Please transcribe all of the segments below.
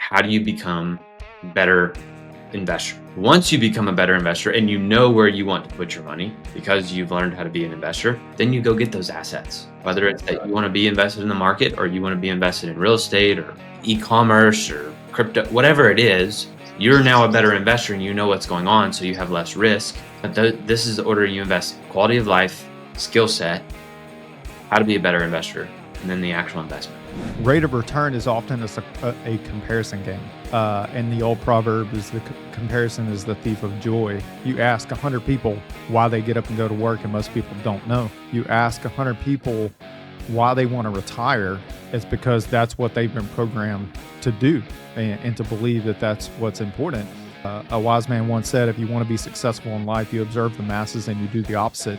how do you become a better investor? Once you become a better investor and you know where you want to put your money because you've learned how to be an investor, then you go get those assets. Whether it's that you want to be invested in the market or you want to be invested in real estate or e-commerce or crypto, whatever it is, you're now a better investor and you know what's going on, so you have less risk. But this is the order you invest: quality of life, skill set, how to be a better investor, and then the actual investment. Rate of return is often a comparison game. And the old proverb is comparison is the thief of joy. You ask 100 people why they get up and go to work, and most people don't know. You ask 100 people why they want to retire, it's because that's what they've been programmed to do and to believe that that's what's important. A wise man once said, if you want to be successful in life, you observe the masses and you do the opposite.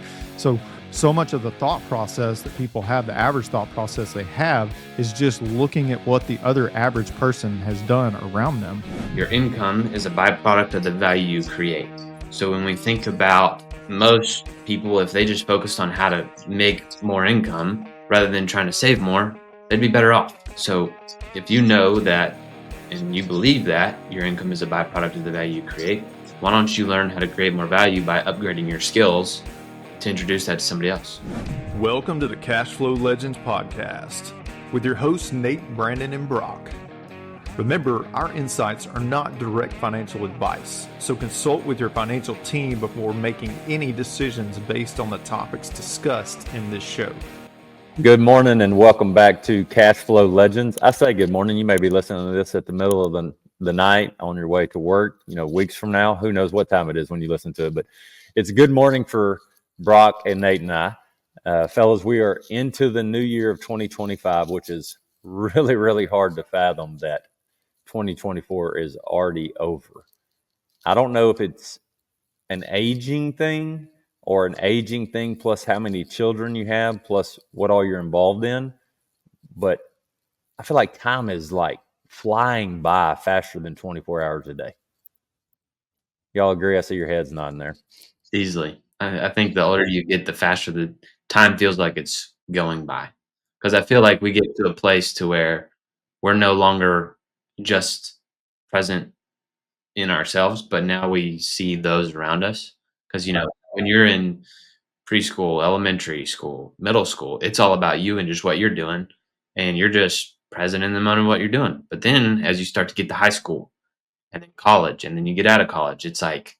So much of the thought process that people have, the average thought process they have, is just looking at what the other average person has done around them. Your income is a byproduct of the value you create. So when we think about most people, if they just focused on how to make more income rather than trying to save more, they'd be better off. So if you know that and you believe that your income is a byproduct of the value you create, why don't you learn how to create more value by upgrading your skills to introduce that to somebody else? Welcome to the Cashflow Legendz podcast with your hosts Nate, Brandon, and Brock. Remember, our insights are not direct financial advice, so consult with your financial team before making any decisions based on the topics discussed in this show. Good morning and welcome back to Cashflow Legendz. I say good morning. You may be listening to this at the middle of the night on your way to work, weeks from now. Who knows what time it is when you listen to it, but it's good morning for Brock and Nate and I. Fellas, we are into the new year of 2025, which is really, really hard to fathom that 2024 is already over. I don't know if it's an aging thing or an aging thing plus how many children you have plus what all you're involved in, but I feel like time is like flying by faster than 24 hours a day. Y'all agree? I see your heads nodding there. Easily. I think the older you get, the faster the time feels like it's going by. Because I feel like we get to a place to where we're no longer just present in ourselves, but now we see those around us. Because, when you're in preschool, elementary school, middle school, it's all about you and just what you're doing. And you're just present in the moment of what you're doing. But then as you start to get to high school and then college, and then you get out of college, it's like,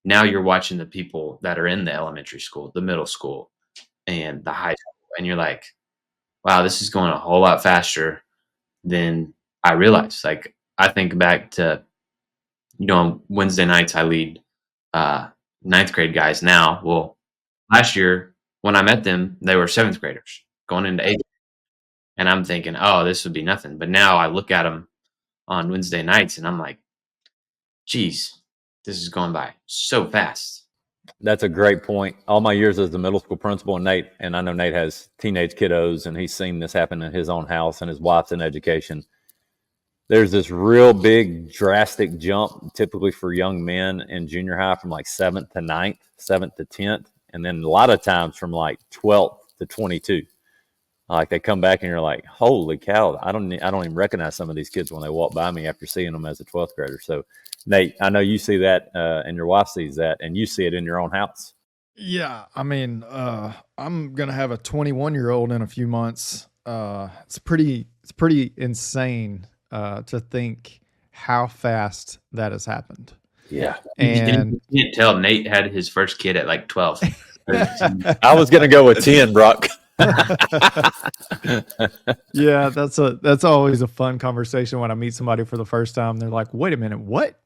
now you're watching the people that are in the elementary school, the middle school, and the high school, and you're like, wow, this is going a whole lot faster than I realized. Like, I think back to, on Wednesday nights, I lead ninth grade guys now. Well, last year when I met them, they were seventh graders going into eighth grade. And I'm thinking, oh, this would be nothing. But now I look at them on Wednesday nights and I'm like, geez, this is going by so fast. That's a great point. All my years as the middle school principal, and I know Nate has teenage kiddos, and he's seen this happen in his own house, and his wife's in education. There's this real big, drastic jump, typically for young men in junior high, from like 7th to 9th, 7th to 10th, and then a lot of times from like 12th to 22. Like they come back and you're like, holy cow, I don't even recognize some of these kids when they walk by me after seeing them as a 12th grader. So Nate, I know you see that and your wife sees that, and you see it in your own house. Yeah. I mean, I'm going to have a 21-year-old in a few months. It's pretty insane to think how fast that has happened. Yeah. And you can't tell Nate had his first kid at like 12. I was going to go with 10, Brock. Yeah, that's always a fun conversation when I meet somebody for the first time. They're like, wait a minute, what?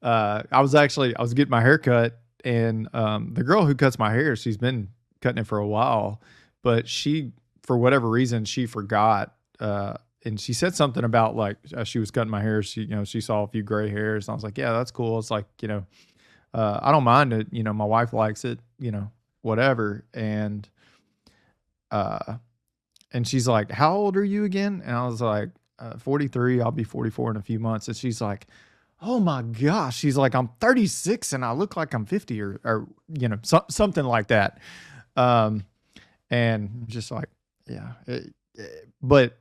I was getting my hair cut, and the girl who cuts my hair, she's been cutting it for a while, but she, for whatever reason, she forgot, and she said something about like she was cutting my hair. She saw a few gray hairs, and I was like, yeah, that's cool. It's like, I don't mind it. My wife likes it, whatever. And she's like, how old are you again? And I was like, 43. I'll be 44 in a few months. And she's like, oh my gosh. She's like, I'm 36 and I look like I'm 50 or something like that. And just like, yeah. But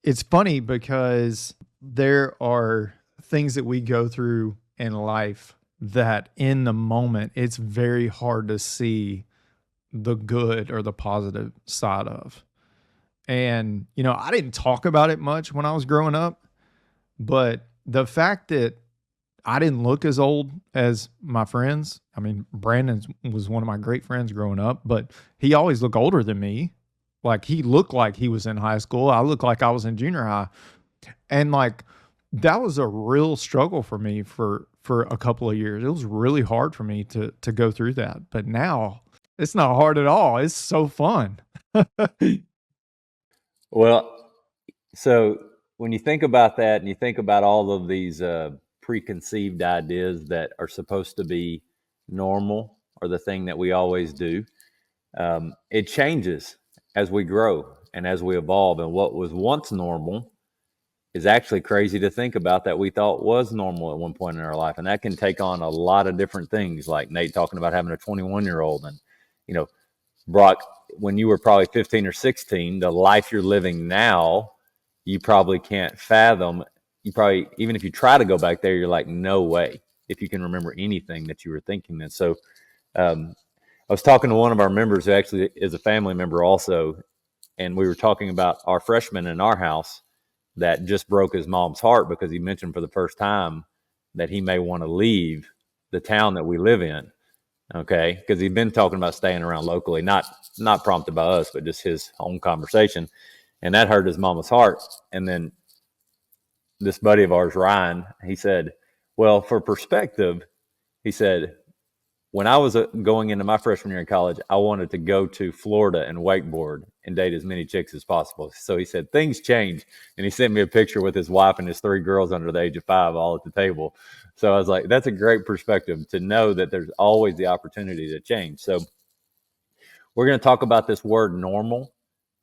it's funny because there are things that we go through in life that in the moment it's very hard to see the good or the positive side of. And, I didn't talk about it much when I was growing up, but the fact that I didn't look as old as my friends. I mean, Brandon was one of my great friends growing up, but he always looked older than me. Like he looked like he was in high school. I looked like I was in junior high. And like that was a real struggle for me for a couple of years. It was really hard for me to go through that. But now it's not hard at all. It's so fun. Well, so when you think about that and you think about all of these preconceived ideas that are supposed to be normal or the thing that we always do, it changes as we grow and as we evolve. And what was once normal is actually crazy to think about that we thought was normal at one point in our life. And that can take on a lot of different things, like Nate talking about having a 21-year-old. And, Brock, when you were probably 15 or 16, the life you're living now, you probably can't fathom. You probably, even if you try to go back there, you're like, no way, if you can remember anything that you were thinking. And so I was talking to one of our members who actually is a family member also, and we were talking about our freshman in our house that just broke his mom's heart because he mentioned for the first time that he may want to leave the town that we live in. Okay, because he'd been talking about staying around locally, not prompted by us, but just his own conversation, and that hurt his mama's heart. And then this buddy of ours, Ryan, he said, "Well, for perspective," he said, "when I was going into my freshman year in college, I wanted to go to Florida and wakeboard and date as many chicks as possible." So he said things change, and he sent me a picture with his wife and his 3 girls under the age of 5 all at the table. So I was like, that's a great perspective to know that there's always the opportunity to change. So we're going to talk about this word normal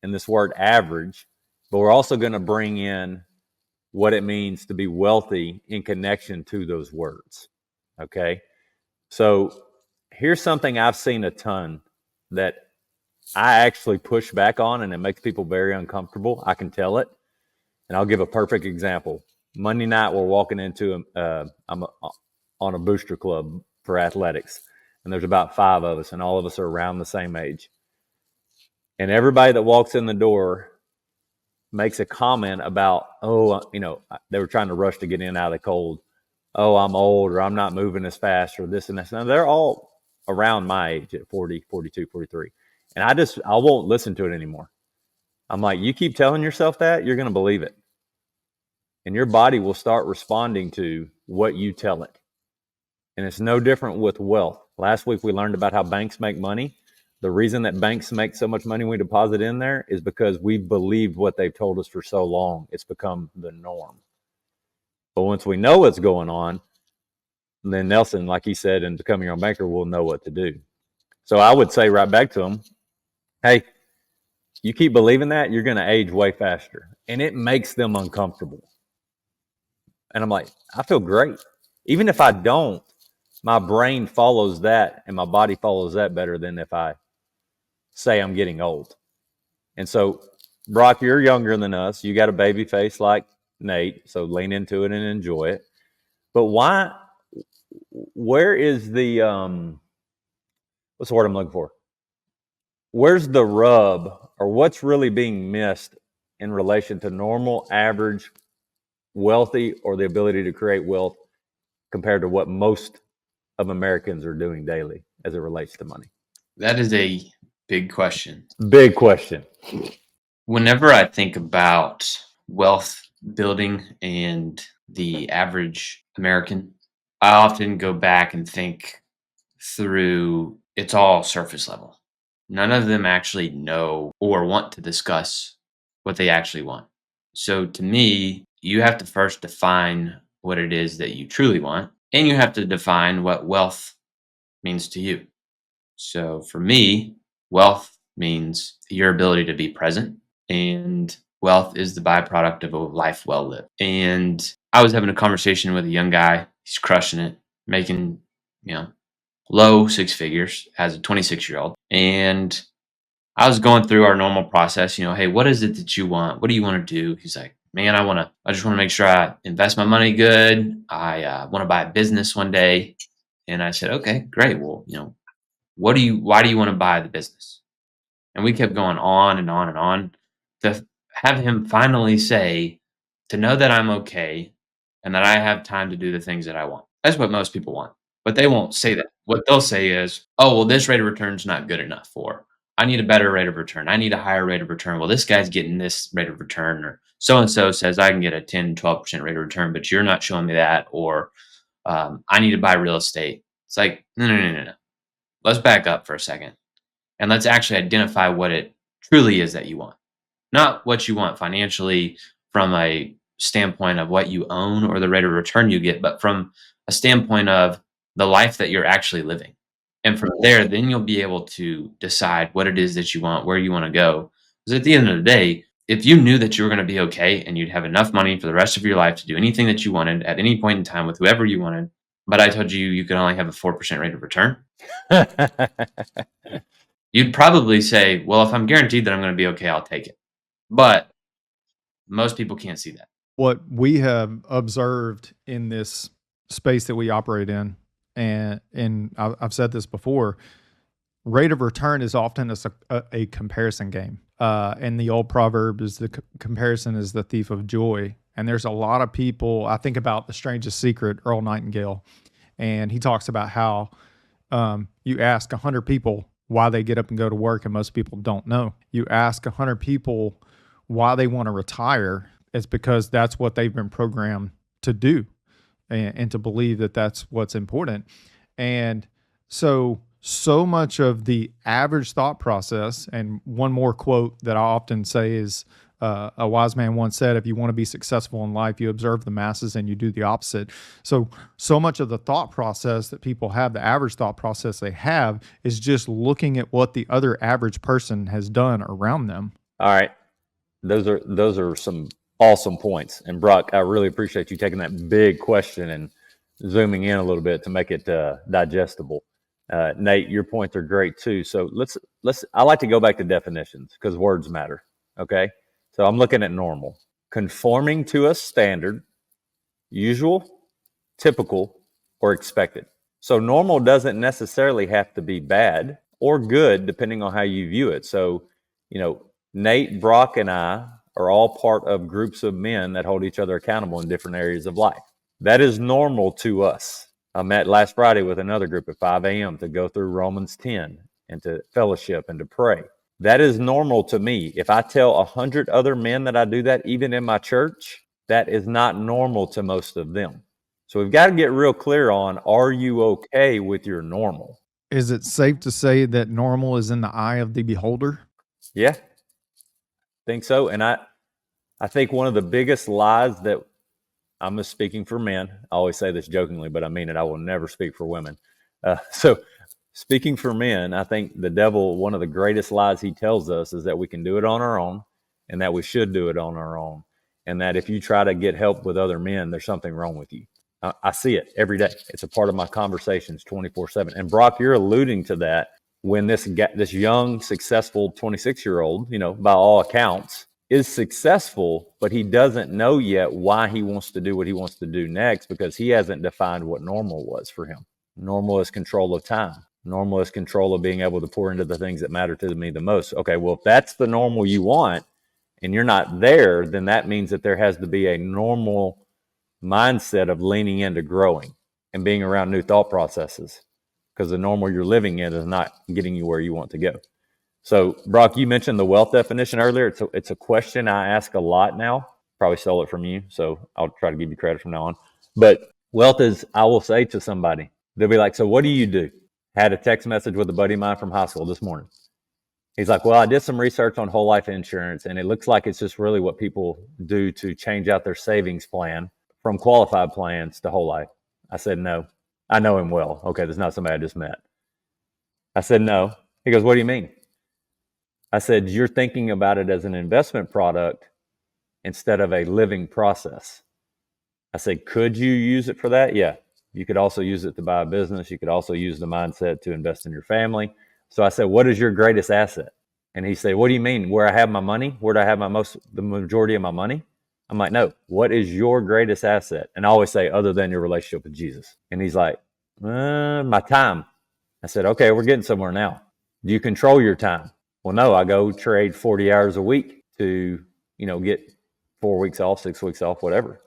and this word average, but we're also going to bring in what it means to be wealthy in connection to those words. Okay. So here's something I've seen a ton that I actually push back on, and it makes people very uncomfortable. I can tell it. And I'll give a perfect example. Monday night, we're walking into I'm on a booster club for athletics, and there's about 5 of us, and all of us are around the same age. And everybody that walks in the door makes a comment about, they were trying to rush to get in out of the cold. Oh, I'm old, or I'm not moving as fast, or this and that. Now, they're all around my age at 40, 42, 43. And I won't listen to it anymore. I'm like, you keep telling yourself that, you're going to believe it. And your body will start responding to what you tell it. And it's no different with wealth. Last week, we learned about how banks make money. The reason that banks make so much money when we deposit in there is because we've believed what they've told us for so long. It's become the norm. But once we know what's going on, then Nelson, like he said, in Becoming Your Own Banker, will know what to do. So I would say right back to him, hey, you keep believing that, you're going to age way faster. And it makes them uncomfortable. And I'm like, I feel great. Even if I don't, my brain follows that and my body follows that better than if I say I'm getting old. And so, Brock, you're younger than us. You got a baby face like Nate, so lean into it and enjoy it. But where is the, what's the word I'm looking for? Where's the rub, or what's really being missed in relation to normal, average, wealthy, or the ability to create wealth compared to what most of Americans are doing daily as it relates to money? That is a big question. Big question. Whenever I think about wealth building and the average American, I often go back and think through it's all surface level. None of them actually know or want to discuss what they actually want. So to me, you have to first define what it is that you truly want, and you have to define what wealth means to you. So for me, wealth means your ability to be present, and wealth is the byproduct of a life well lived. And I was having a conversation with a young guy. He's crushing it, making, low 6 figures as a 26-year-old. And I was going through our normal process, hey, what is it that you want? What do you want to do? He's like, man, I just want to make sure I invest my money good. I want to buy a business one day. And I said, okay, great. Well, why do you want to buy the business? And we kept going on and on and on to have him finally say, to know that I'm okay and that I have time to do the things that I want. That's what most people want, but they won't say that. What they'll say is, oh, well, this rate of return is not good enough, or I need a better rate of return. I need a higher rate of return. Well, this guy's getting this rate of return, or so and so says I can get a 10, 12% rate of return, but you're not showing me that, or I need to buy real estate. It's like, no, no, no, no, no. Let's back up for a second and let's actually identify what it truly is that you want. Not what you want financially from a standpoint of what you own or the rate of return you get, but from a standpoint of the life that you're actually living. And from there, then you'll be able to decide what it is that you want, where you want to go. Because at the end of the day, if you knew that you were going to be okay and you'd have enough money for the rest of your life to do anything that you wanted at any point in time with whoever you wanted, but I told you you could only have a 4% rate of return, you'd probably say, well, if I'm guaranteed that I'm going to be okay, I'll take it. But most people can't see that. What we have observed in this space that we operate in, and I've said this before, rate of return is often a comparison game. And the old proverb is comparison is the thief of joy. And there's a lot of people, I think about The Strangest Secret, Earl Nightingale, and he talks about how you ask 100 people why they get up and go to work, and most people don't know. You ask 100 people why they want to retire, it's because that's what they've been programmed to do, and to believe that that's what's important. And so much of the average thought process, and one more quote that I often say is, a wise man once said, if you want to be successful in life, you observe the masses and you do the opposite. So much of the thought process that people have, the average thought process they have, is just looking at what the other average person has done around them. All right. Those are some awesome points. And Brock, I really appreciate you taking that big question and zooming in a little bit to make it digestible. Nate, your points are great too. So I like to go back to definitions because words matter. Okay. So I'm looking at normal, conforming to a standard, usual, typical, or expected. So normal doesn't necessarily have to be bad or good, depending on how you view it. So, Nate, Brock, and I are all part of groups of men that hold each other accountable in different areas of life. That is normal to us. I met last Friday with another group at 5 a.m. to go through Romans 10 and to fellowship and to pray. That is normal to me. If I tell 100 other men that I do that, even in my church, that is not normal to most of them. So we've got to get real clear on, are you okay with your normal? Is it safe to say that normal is in the eye of the beholder? Yeah, think so. And I think one of the biggest lies that, I'm just speaking for men. I always say this jokingly, but I mean it. I will never speak for women. So speaking for men, I think the devil, one of the greatest lies he tells us is that we can do it on our own and that we should do it on our own. And that if you try to get help with other men, there's something wrong with you. I see it every day. It's a part of my conversations 24/7. And Brock, you're alluding to that when this young, successful 26-year-old, by all accounts, is successful, but he doesn't know yet why he wants to do what he wants to do next because he hasn't defined what normal was for him. Normal is control of time. Normal is control of being able to pour into the things that matter to me the most. Okay, well, if that's the normal you want and you're not there, then that means that there has to be a normal mindset of leaning into growing and being around new thought processes, because the normal you're living in is not getting you where you want to go. So, Brock, you mentioned the wealth definition earlier. It's a question I ask a lot now. Probably stole it from you, so I'll try to give you credit from now on. But wealth is, I will say to somebody, they'll be like, so what do you do? Had a text message with a buddy of mine from high school this morning. He's like, well, I did some research on whole life insurance, and it looks like it's just really what people do to change out their savings plan from qualified plans to whole life. I said, no. I know him well. Okay, that's not somebody I just met. I said, no. He goes, what do you mean? I said, you're thinking about it as an investment product instead of a living process. I said, could you use it for that? Yeah. You could also use it to buy a business. You could also use the mindset to invest in your family. So I said, what is your greatest asset? And he said, what do you mean? Where I have my money? Where do I have the majority of my money? I'm like, no, what is your greatest asset? And I always say, other than your relationship with Jesus. And he's like, my time. I said, okay, we're getting somewhere now. Do you control your time? Well, no, I go trade 40 hours a week to, get 4 weeks off, 6 weeks off, whatever.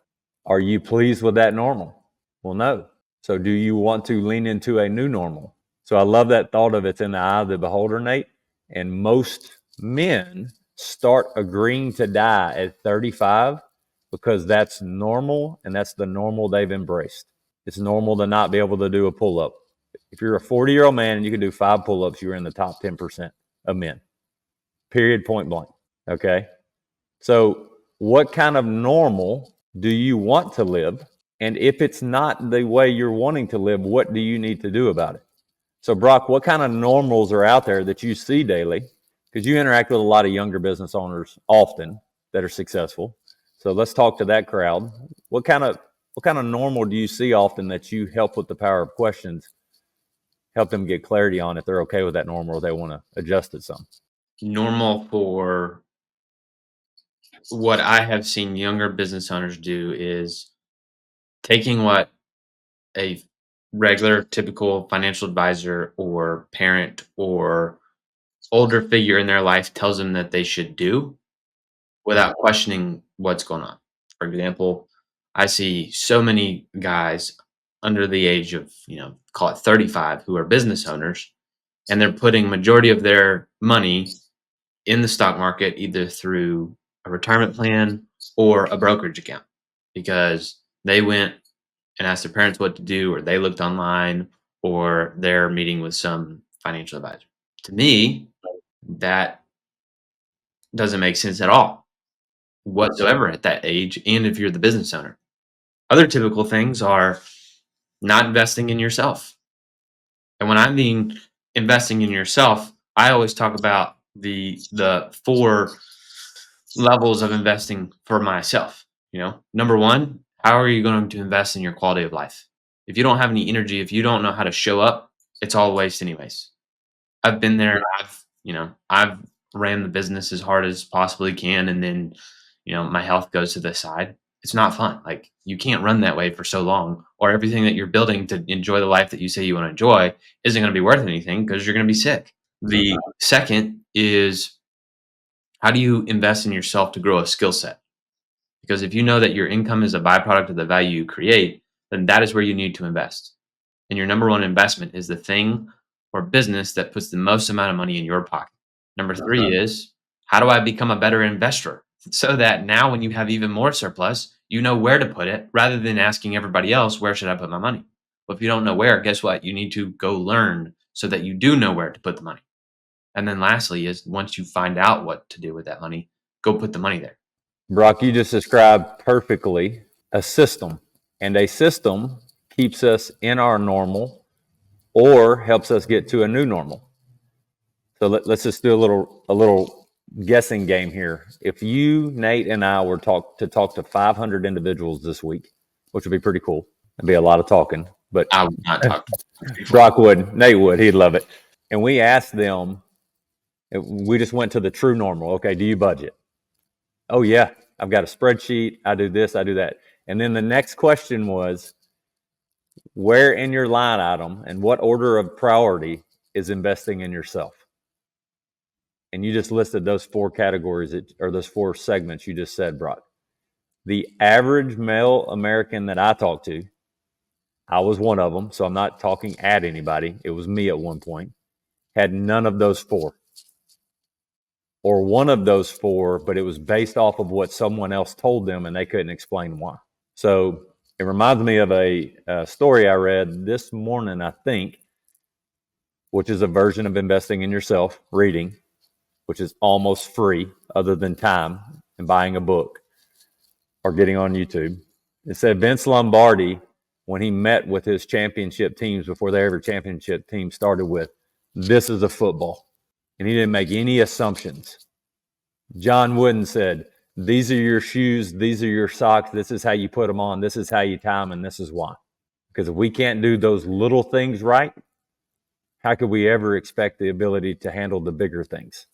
Are you pleased with that normal? Well, no. So do you want to lean into a new normal? So I love that thought of it's in the eye of the beholder, Nate. And most men start agreeing to die at 35 because that's normal, and that's the normal they've embraced. It's normal to not be able to do a pull-up. If you're a 40-year-old man and you can do 5 pull-ups, you're in the top 10% of men. Period, point blank. Okay? So what kind of normal do you want to live? And if it's not the way you're wanting to live, what do you need to do about it? So Brock, what kind of normals are out there that you see daily? Because you interact with a lot of younger business owners often that are successful. So let's talk to that crowd. What kind of normal do you see often that you help with the power of questions, help them get clarity on if they're okay with that normal or they want to adjust it some? Normal for what I have seen younger business owners do is taking what a regular, typical financial advisor or parent or older figure in their life tells them that they should do without questioning what's going on. For example, I see so many guys under the age of, call it 35 who are business owners, and they're putting majority of their money in the stock market either through a retirement plan or a brokerage account because they went and asked their parents what to do, or they looked online, or they're meeting with some financial advisor. To me, that doesn't make sense at all whatsoever at that age, and if you're the business owner. Other typical things are not investing in yourself. And when I mean investing in yourself, I always talk about the 4 levels of investing for myself. Number 1, how are you going to invest in your quality of life? If you don't have any energy, if you don't know how to show up, it's all waste anyways. I've been there. I've ran the business as hard as possibly can, and then, my health goes to the side. It's not fun. Like, you can't run that way for so long, or everything that you're building to enjoy the life that you say you want to enjoy isn't going to be worth anything because you're going to be sick. The second is, how do you invest in yourself to grow a skill set? Because if you know that your income is a byproduct of the value you create, then that is where you need to invest. And your number 1 investment is the thing or business that puts the most amount of money in your pocket. Number 3 is, how do I become a better investor? So that now when you have even more surplus, you know where to put it rather than asking everybody else, where should I put my money? Well, if you don't know where, guess what? You need to go learn so that you do know where to put the money. And then lastly is, once you find out what to do with that money, go put the money there. Brock, you just described perfectly a system, and a system keeps us in our normal or helps us get to a new normal. So let's just do a little guessing game here. If you, Nate, and I were talk to 500 individuals this week, which would be pretty cool. It'd be a lot of talking, but I would not talk. Brock would, Nate would, he'd love it. And we asked them, we just went to the true normal. Okay, do you budget? Oh yeah, I've got a spreadsheet. I do this, I do that. And then the next question was, where in your line item and what order of priority is investing in yourself? And you just listed those 4 categories or those 4 segments you just said, Brock. The average male American that I talked to, I was one of them, so I'm not talking at anybody. It was me at one point, had none of those 4. Or one of those 4, but it was based off of what someone else told them and they couldn't explain why. So it reminds me of a story I read this morning, I think, which is a version of investing in yourself, reading, which is almost free other than time and buying a book or getting on YouTube. It said Vince Lombardi, when he met with his championship teams before their ever championship team started with, this is a football. And he didn't make any assumptions. John Wooden said, these are your shoes, these are your socks, this is how you put them on, this is how you tie them, and this is why. Because if we can't do those little things right, how could we ever expect the ability to handle the bigger things?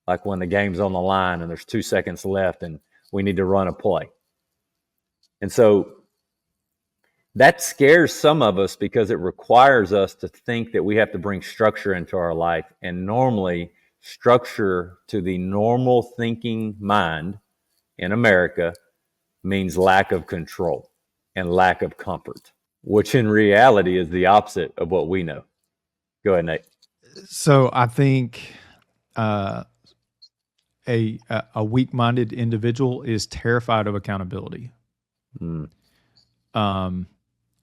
Like when the game's on the line and there's 2 seconds left and We need to run a play. And so that scares some of us because it requires us to think that we have to bring structure into our life. And normally, structure to the normal thinking mind in America means lack of control and lack of comfort, which in reality is the opposite of what we know. Go ahead, Nate. So I think a weak-minded individual is terrified of accountability. Mm.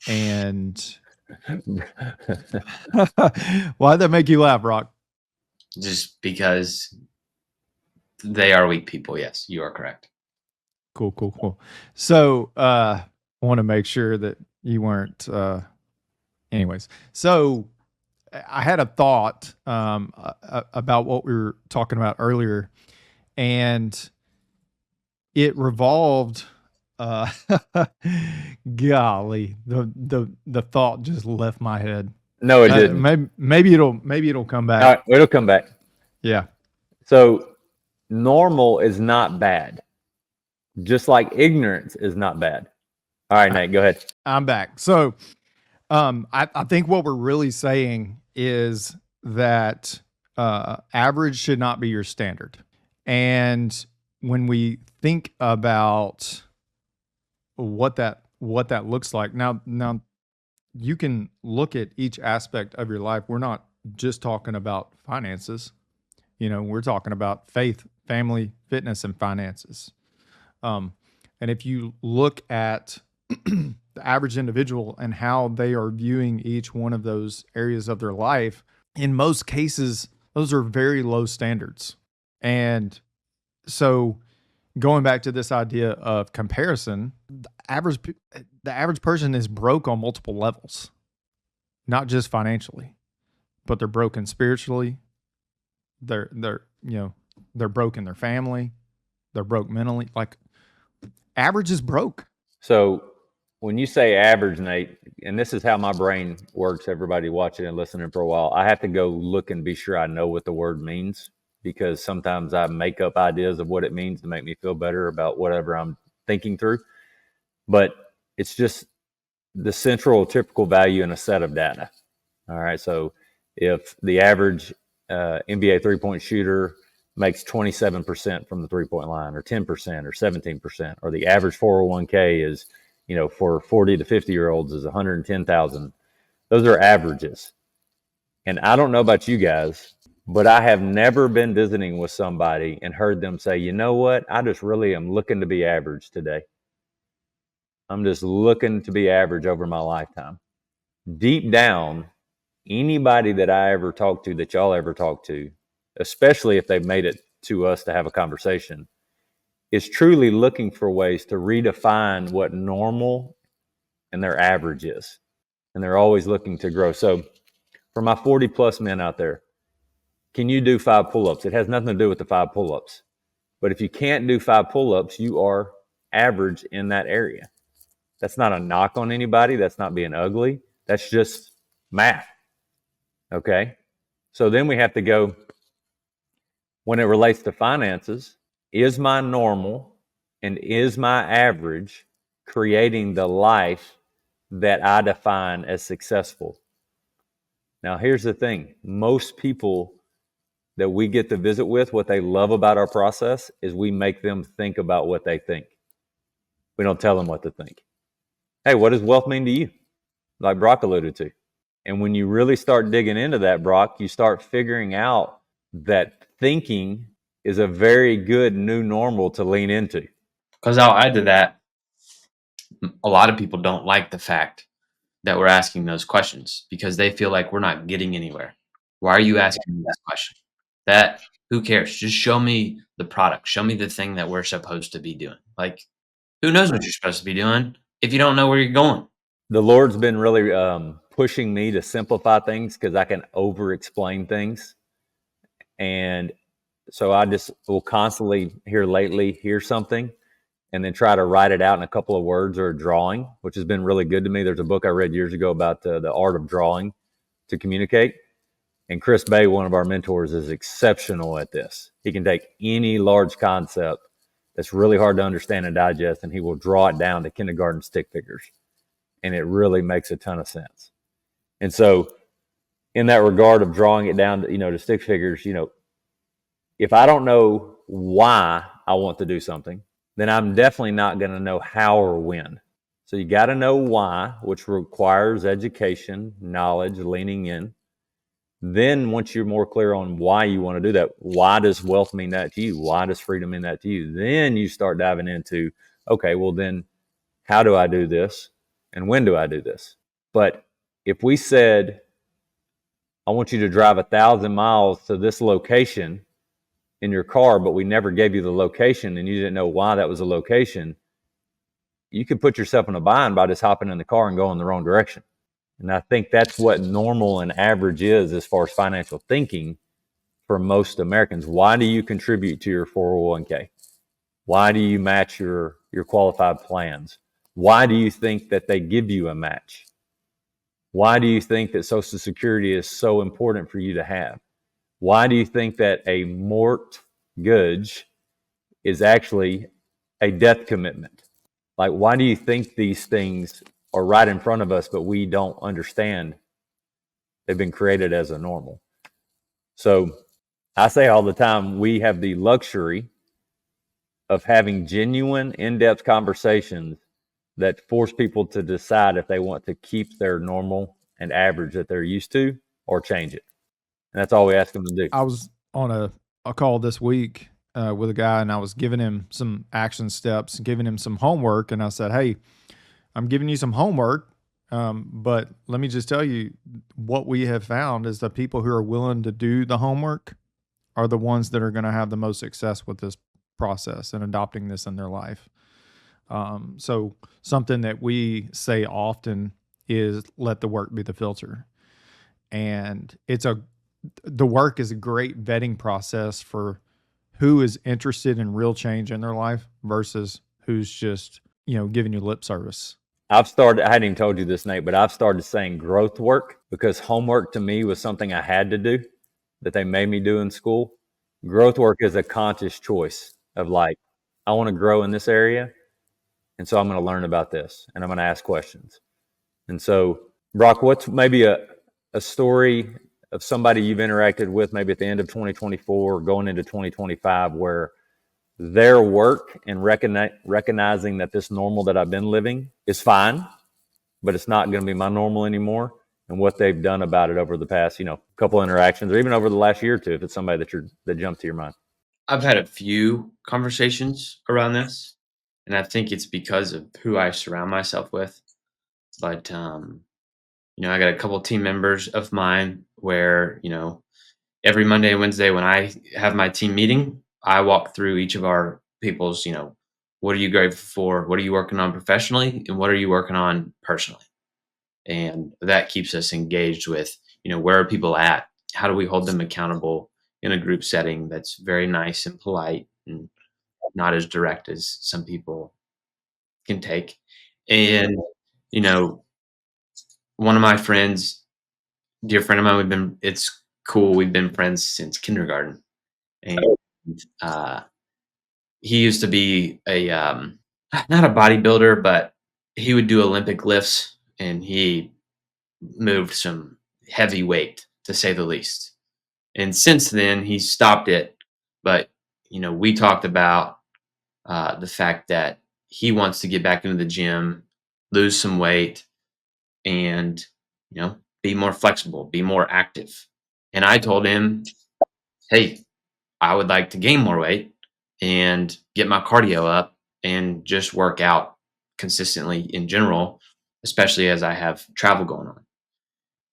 And why'd that make you laugh, Brock? Just because they are weak people. Yes, you are correct. Cool. So I want to make sure that you weren't anyways. So I had a thought about what we were talking about earlier, and it revolved golly, the thought just left my head. No, it didn't. Maybe it'll come back. It'll come back. Yeah. So normal is not bad. Just like ignorance is not bad. All right, Nate, go ahead. I'm back. So I think what we're really saying is that average should not be your standard. And when we think about what that looks like, now you can look at each aspect of your life. We're not just talking about finances. We're talking about faith, family, fitness, and finances. And if you look at the average individual and how they are viewing each one of those areas of their life, in most cases, those are very low standards. And so going back to this idea of comparison, the average person is broke on multiple levels, not just financially, but they're broken spiritually. They're broke in their family. They're broke mentally. Like, average is broke. So when you say average, Nate, and this is how my brain works, everybody watching and listening for a while, I have to go look and be sure I know what the word means, because sometimes I make up ideas of what it means to make me feel better about whatever I'm thinking through. But it's just the central typical value in a set of data. All right. So if the average NBA three-point shooter makes 27% from the three-point line, or 10%, or 17%, or the average 401k is, for 40 to 50-year-olds is 110,000. Those are averages. And I don't know about you guys, but I have never been visiting with somebody and heard them say, you know what? I just really am looking to be average today. I'm just looking to be average over my lifetime. Deep down, anybody that I ever talked to, that y'all ever talked to, especially if they've made it to us to have a conversation, is truly looking for ways to redefine what normal and their average is. And they're always looking to grow. So for my 40 plus men out there, can you do 5 pull-ups? It has nothing to do with the 5 pull-ups. But if you can't do 5 pull-ups, you are average in that area. That's not a knock on anybody. That's not being ugly. That's just math. Okay? So then we have to go, when it relates to finances, is my normal and is my average creating the life that I define as successful? Now, here's the thing. Most people that we get to visit with, what they love about our process is we make them think about what they think. We don't tell them what to think. Hey, what does wealth mean to you? Like Brock alluded to. And when you really start digging into that, Brock, you start figuring out that thinking is a very good new normal to lean into. Because I'll add to that, a lot of people don't like the fact that we're asking those questions because they feel like we're not getting anywhere. Why are you asking this question? That, who cares? Just show me the product. Show me the thing that we're supposed to be doing. Like, who knows what you're supposed to be doing if you don't know where you're going? The Lord's been really pushing me to simplify things because I can over-explain things. And so I just will constantly hear something and then try to write it out in a couple of words or a drawing, which has been really good to me. There's a book I read years ago about the art of drawing to communicate. And Chris Bay, one of our mentors, is exceptional at this. He can take any large concept that's really hard to understand and digest, and he will draw it down to kindergarten stick figures. And it really makes a ton of sense. And so in that regard of drawing it down to, to stick figures, if I don't know why I want to do something, then I'm definitely not going to know how or when. So you got to know why, which requires education, knowledge, leaning in. Then once you're more clear on why you want to do that, why does wealth mean that to you? Why does freedom mean that to you? Then you start diving into, okay, well then how do I do this? And when do I do this? But if we said, I want you to drive 1,000 miles to this location in your car, but we never gave you the location and you didn't know why that was a location, you could put yourself in a bind by just hopping in the car and going the wrong direction. And I think that's what normal and average is as far as financial thinking for most Americans. Why do you contribute to your 401k? Why do you match your qualified plans? Why do you think that they give you a match? Why do you think that Social Security is so important for you to have? Why do you think that a mortgage is actually a death commitment? Like, why do you think these things are right in front of us, but we don't understand they've been created as a normal? So I say all the time, we have the luxury of having genuine, in-depth conversations that force people to decide if they want to keep their normal and average that they're used to or change it. And that's all we ask them to do. I was on a call this week with a guy, and I was giving him some action steps, giving him some homework. And I said, hey, I'm giving you some homework, but let me just tell you what we have found is the people who are willing to do the homework are the ones that are going to have the most success with this process and adopting this in their life. So something that we say often is let the work be the filter. And the work is a great vetting process for who is interested in real change in their life versus who's just, giving you lip service. I hadn't even told you this, Nate, but I've started saying growth work because homework to me was something I had to do that they made me do in school. Growth work is a conscious choice of like, I want to grow in this area. And so I'm going to learn about this and I'm going to ask questions. And so, Brock, what's maybe a story of somebody you've interacted with maybe at the end of 2024 going into 2025 where their work and recognizing that this normal that I've been living is fine, but it's not going to be my normal anymore, and what they've done about it over the past, couple interactions or even over the last year or two, if it's somebody that jumped to your mind? I've had a few conversations around this, and I think it's because of who I surround myself with. But, I got a couple team members of mine where, every Monday and Wednesday when I have my team meeting, I walk through each of our people's, what are you grateful for? What are you working on professionally? And what are you working on personally? And that keeps us engaged with, where are people at? How do we hold them accountable in a group setting that's very nice and polite and not as direct as some people can take? And, one of my friends, dear friend of mine, it's cool. We've been friends since kindergarten. And he used to be not a bodybuilder, but he would do Olympic lifts and he moved some heavy weight, to say the least. And since then, he stopped it. But, we talked about the fact that he wants to get back into the gym, lose some weight, and, be more flexible, be more active. And I told him, hey, I would like to gain more weight and get my cardio up and just work out consistently in general, especially as I have travel going on.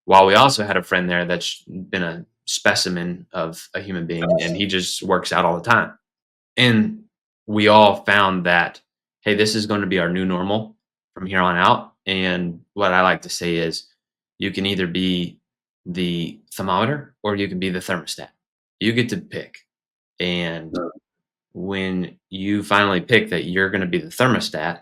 While we also had a friend there that's been a specimen of a human being and he just works out all the time. And we all found that, hey, this is going to be our new normal from here on out. And what I like to say is you can either be the thermometer or you can be the thermostat. You get to pick. And when you finally pick that you're going to be the thermostat,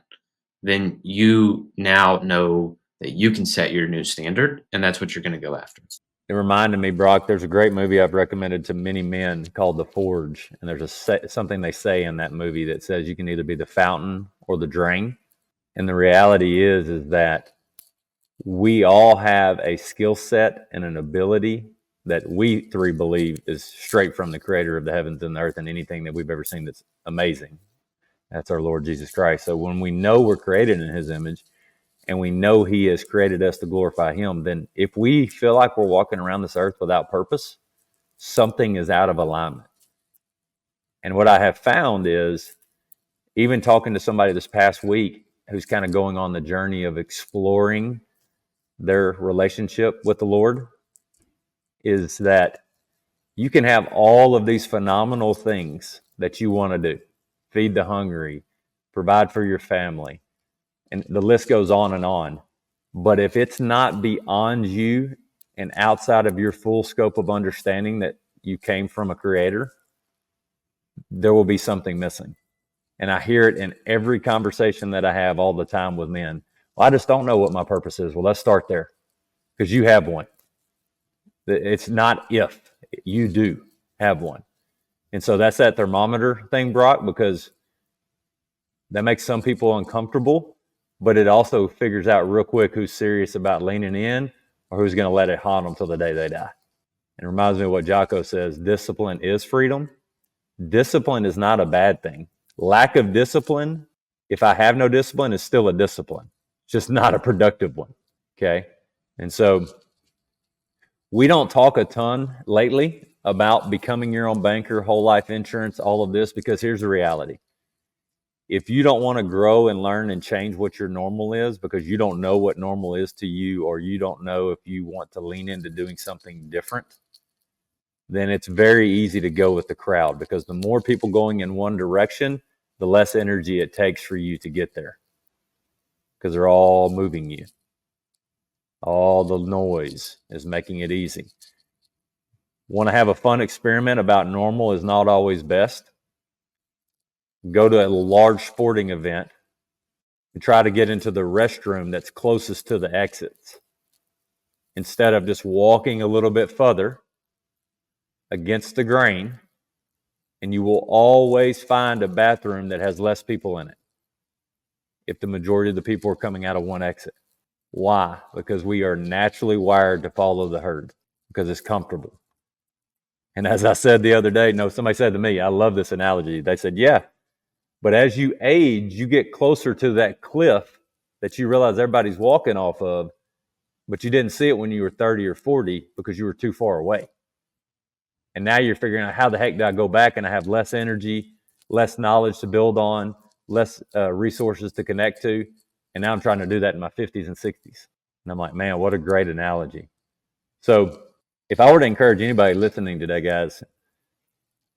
then you now know that you can set your new standard and that's what you're going to go after. it reminded me, Brock, there's a great movie I've recommended to many men called The Forge. And there's something they say in that movie that says you can either be the fountain or the drain. And the reality is that we all have a skill set and an ability that we three believe is straight from the creator of the heavens and the earth and anything that we've ever seen that's amazing. That's our Lord Jesus Christ. So when we know we're created in his image and we know he has created us to glorify him, then if we feel like we're walking around this earth without purpose, something is out of alignment. And what I have found is, even talking to somebody this past week who's kind of going on the journey of exploring their relationship with the Lord, is that you can have all of these phenomenal things that you want to do: feed the hungry, provide for your family, and the list goes on and on. But if it's not beyond you and outside of your full scope of understanding that you came from a creator, there will be something missing. And I hear it in every conversation that I have all the time with men. Well, I just don't know what my purpose is. Well, let's start there, because you have one. It's not if, you do have one. And so that's that thermometer thing, Brock, because that makes some people uncomfortable, but it also figures out real quick who's serious about leaning in or who's going to let it haunt them till the day they die. And it reminds me of what Jocko says: discipline is freedom. Discipline is not a bad thing. Lack of discipline, if I have no discipline, is still a discipline. It's just not a productive one. Okay. And so we don't talk a ton lately about becoming your own banker, whole life insurance, all of this, because here's the reality. If you don't want to grow and learn and change what your normal is because you don't know what normal is to you, or you don't know if you want to lean into doing something different, then it's very easy to go with the crowd, because the more people going in one direction, the less energy it takes for you to get there, because they're all moving you. All the noise is making it easy. Want to have a fun experiment about normal is not always best? Go to a large sporting event and try to get into the restroom that's closest to the exits, instead of just walking a little bit further against the grain, and you will always find a bathroom that has less people in it if the majority of the people are coming out of one exit. Why? Because we are naturally wired to follow the herd, because it's comfortable. And as I said the other day, somebody said to me, I love this analogy. They said, yeah, but as you age, you get closer to that cliff that you realize everybody's walking off of, but you didn't see it when you were 30 or 40 because you were too far away. And now you're figuring out, how the heck do I go back? And I have less energy, less knowledge to build on, less resources to connect to. And now I'm trying to do that in my 50s and 60s. And I'm like, man, what a great analogy. So if I were to encourage anybody listening today, guys,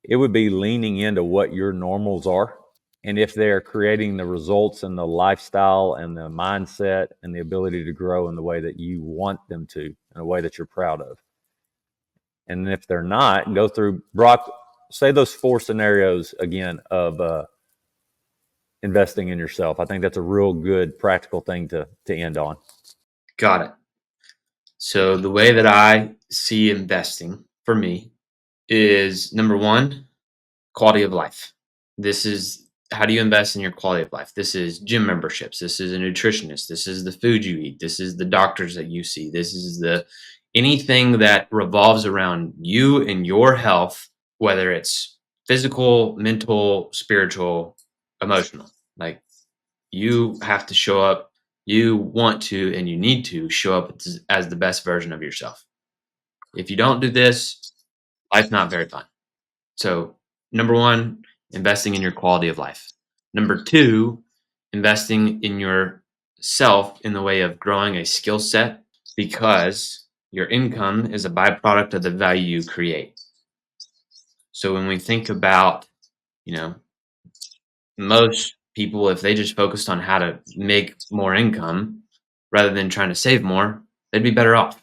it would be leaning into what your normals are. And if they're creating the results and the lifestyle and the mindset and the ability to grow in the way that you want them to, in a way that you're proud of. And if they're not, go through, Brock, say those 4 scenarios again of investing in yourself. I think that's a real good practical thing to end on. Got it. So the way that I see investing for me is, number one, quality of life. This is, how do you invest in your quality of life? This is gym memberships. This is a nutritionist. This is the food you eat. This is the doctors that you see. This is anything that revolves around you and your health, whether it's physical, mental, spiritual, emotional. Like, you have to show up. You want to, and you need to show up as the best version of yourself. If you don't do this, life's not very fun. So, number one, investing in your quality of life. Number two, investing in yourself in the way of growing a skill set, because your income is a byproduct of the value you create. So when we think about, most people, if they just focused on how to make more income rather than trying to save more, they'd be better off.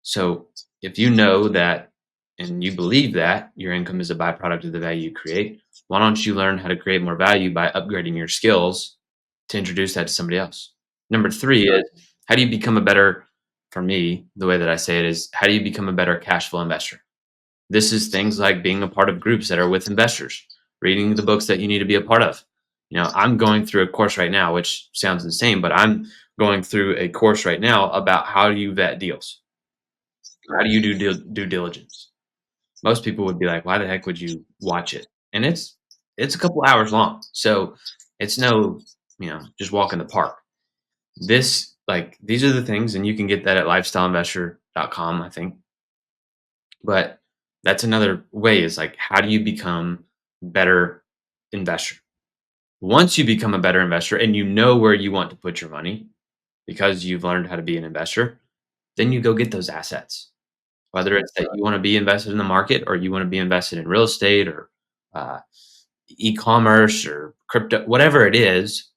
So if you know that and you believe that your income is a byproduct of the value you create, why don't you learn how to create more value by upgrading your skills to introduce that to somebody else? Number three is, how do you become a better for me, the way that I say it is, how do you become a better cash flow investor? This is things like being a part of groups that are with investors, reading the books that you need to be a part of. I'm going through a course right now, which sounds insane, but I'm going through a course right now about how do you vet deals? How do you do due diligence? Most people would be like, why the heck would you watch it? And it's a couple hours long. So it's no, just walk in the park. These are the things, and you can get that at lifestyleinvestor.com, I think. But that's another way, is like, how do you become better investor? Once you become a better investor and you know where you want to put your money because you've learned how to be an investor, then you go get those assets. Whether it's that you want to be invested in the market, or you want to be invested in real estate, or uh, e-commerce, or crypto, whatever it is,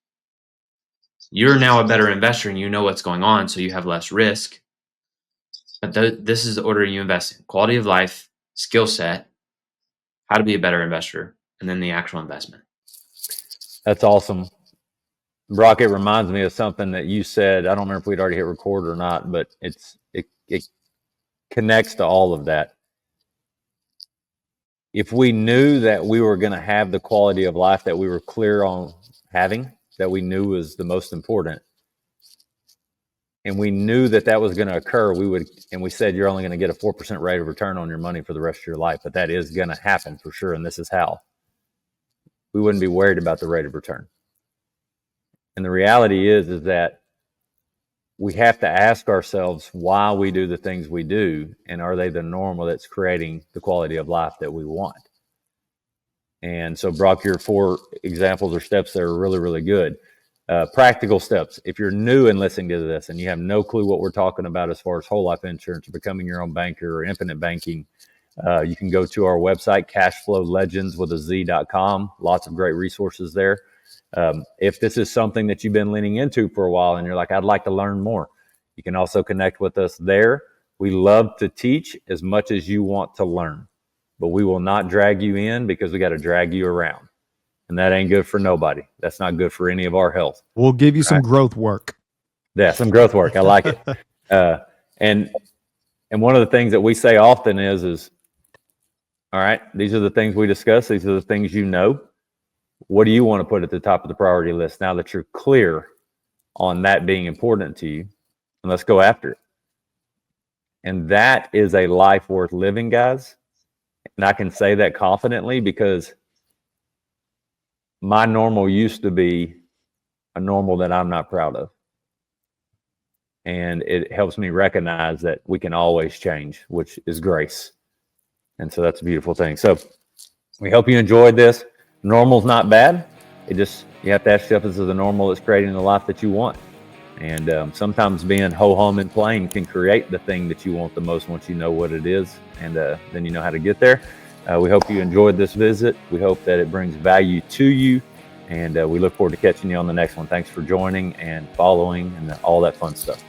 you're now a better investor and you know what's going on, so you have less risk. But this is the order you invest in: quality of life, skill set, how to be a better investor, and then the actual investment. That's awesome. Brock, it reminds me of something that you said. I don't remember if we'd already hit record or not, but it connects to all of that. If we knew that we were going to have the quality of life that we were clear on having, that we knew was the most important, and we knew that that was going to occur, and we said you're only going to get a 4% rate of return on your money for the rest of your life, but that is going to happen for sure, and this is how. We wouldn't be worried about the rate of return. And the reality is that we have to ask ourselves why we do the things we do, and are they the normal that's creating the quality of life that we want? And so, Brock, your 4 examples or steps there are really, really good. Practical steps. If you're new and listening to this and you have no clue what we're talking about as far as whole life insurance or becoming your own banker or infinite banking, you can go to our website, cashflowlegendz.com. Lots of great resources there. If this is something that you've been leaning into for a while and you're like, I'd like to learn more, you can also connect with us there. We love to teach as much as you want to learn, but we will not drag you in, because we got to drag you around. And that ain't good for nobody. That's not good for any of our health. We'll give you some growth work. Yeah, some growth work. I like it. And one of the things that we say often is, all right, these are the things we discuss. These are the things you know. What do you want to put at the top of the priority list now that you're clear on that being important to you? And let's go after it. And that is a life worth living, guys. And I can say that confidently because my normal used to be a normal that I'm not proud of. And it helps me recognize that we can always change, which is grace. And so that's a beautiful thing. So we hope you enjoyed this. Normal's not bad. You have to ask yourself, is it the normal that's creating the life that you want? And sometimes being ho-hum and plain can create the thing that you want the most once you know what it is, and then you know how to get there. We hope you enjoyed this visit. We hope that it brings value to you, and we look forward to catching you on the next one. Thanks for joining and following and all that fun stuff.